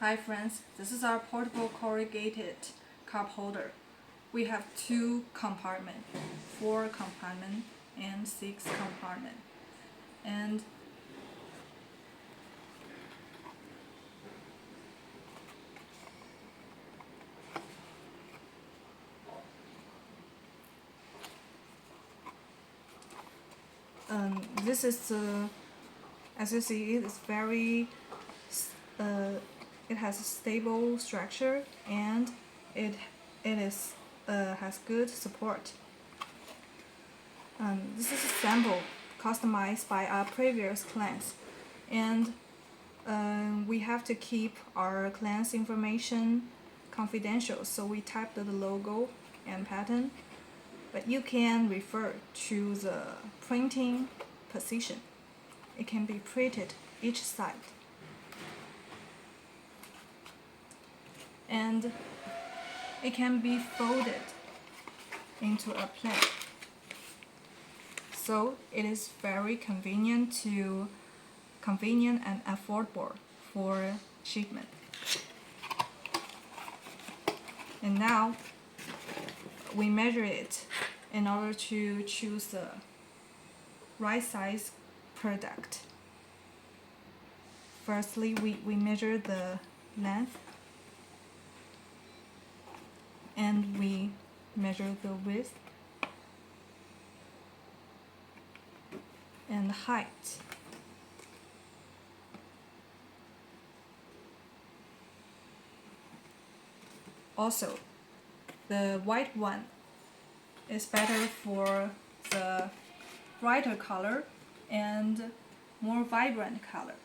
Hi friends, this is our portable corrugated cup holder. We have 2 compartments, 4 compartments and 6 compartments. And this is, as you see, it's very it has a stable structure and it has good support. This is a sample customized by our previous clients, and we have to keep our client's information confidential, so we typed the logo and pattern, but you can refer to the printing position. It can be printed each side. And it can be folded into a plate. So it is very convenient and affordable for shipment. And now we measure it in order to choose the right size product. Firstly, we measure the length and we measure the width and height. Also, the white one is better for the brighter color and more vibrant color.